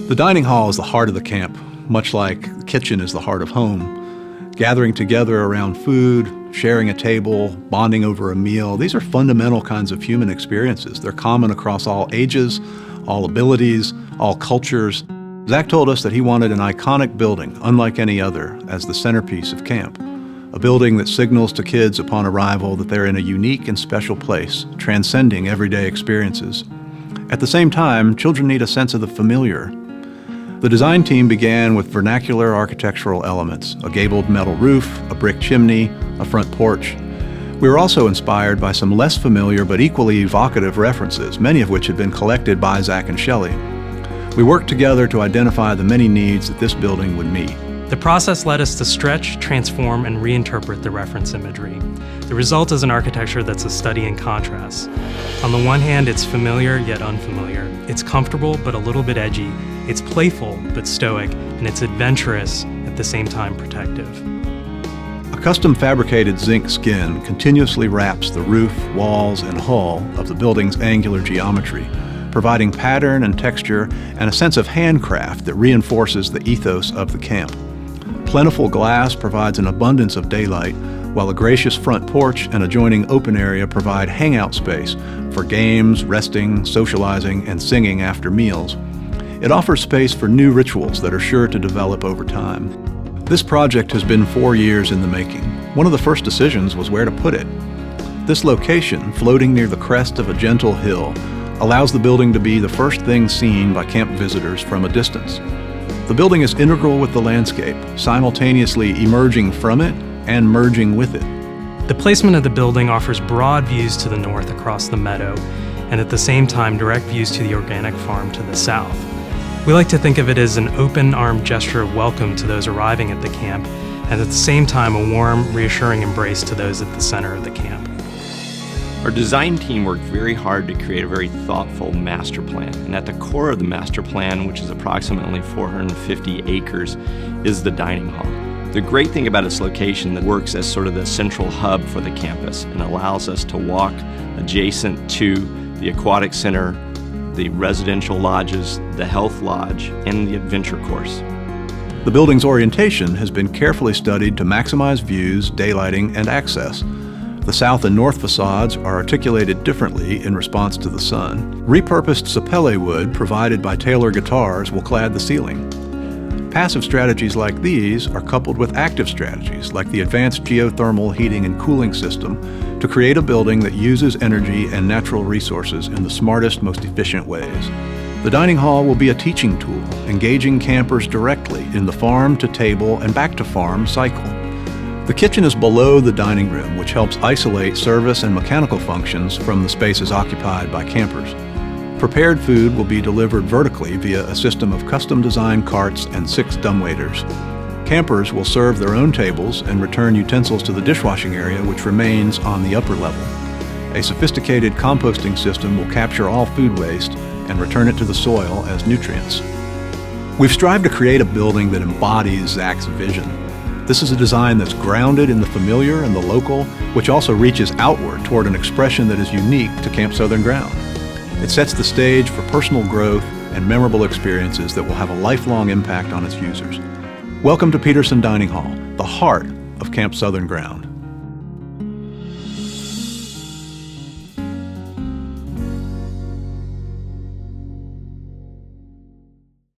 The dining hall is the heart of the camp, much like the kitchen is the heart of home. Gathering together around food, sharing a table, bonding over a meal, these are fundamental kinds of human experiences. They're common across all ages, all abilities, all cultures. Zach told us that he wanted an iconic building, unlike any other, as the centerpiece of camp. A building that signals to kids upon arrival that they're in a unique and special place, transcending everyday experiences. At the same time, children need a sense of the familiar. The design team began with vernacular architectural elements, a gabled metal roof, a brick chimney, a front porch. We were also inspired by some less familiar but equally evocative references, many of which had been collected by Zach and Shelley. We worked together to identify the many needs that this building would meet. The process led us to stretch, transform, and reinterpret the reference imagery. The result is an architecture that's a study in contrast. On the one hand, it's familiar yet unfamiliar. It's comfortable but a little bit edgy. It's playful but stoic, and it's adventurous at the same time protective. A custom fabricated zinc skin continuously wraps the roof, walls, and hull of the building's angular geometry, providing pattern and texture and a sense of handcraft that reinforces the ethos of the camp. Plentiful glass provides an abundance of daylight, while a gracious front porch and adjoining open area provide hangout space for games, resting, socializing, and singing after meals. It offers space for new rituals that are sure to develop over time. This project has been 4 years in the making. One of the first decisions was where to put it. This location, floating near the crest of a gentle hill, allows the building to be the first thing seen by camp visitors from a distance. The building is integral with the landscape, simultaneously emerging from it and merging with it. The placement of the building offers broad views to the north across the meadow, and at the same time direct views to the organic farm to the south. We like to think of it as an open-armed gesture of welcome to those arriving at the camp, and at the same time a warm, reassuring embrace to those at the center of the camp. Our design team worked very hard to create a very thoughtful master plan, and at the core of the master plan, which is approximately 450 acres, is the dining hall. The great thing about its location that works as sort of the central hub for the campus and allows us to walk adjacent to the aquatic center, the residential lodges, the health lodge, and the adventure course. The building's orientation has been carefully studied to maximize views, daylighting, and access. The south and north facades are articulated differently in response to the sun. Repurposed sapele wood provided by Taylor Guitars will clad the ceiling. Passive strategies like these are coupled with active strategies like the advanced geothermal heating and cooling system to create a building that uses energy and natural resources in the smartest, most efficient ways. The dining hall will be a teaching tool, engaging campers directly in the farm-to-table and back-to-farm cycle. The kitchen is below the dining room, which helps isolate service and mechanical functions from the spaces occupied by campers. Prepared food will be delivered vertically via a system of custom-designed carts and 6 dumbwaiters. Campers will serve their own tables and return utensils to the dishwashing area, which remains on the upper level. A sophisticated composting system will capture all food waste and return it to the soil as nutrients. We've strived to create a building that embodies Zach's vision. This is a design that's grounded in the familiar and the local, which also reaches outward toward an expression that is unique to Camp Southern Ground. It sets the stage for personal growth and memorable experiences that will have a lifelong impact on its users. Welcome to Peterson Dining Hall, the heart of Camp Southern Ground.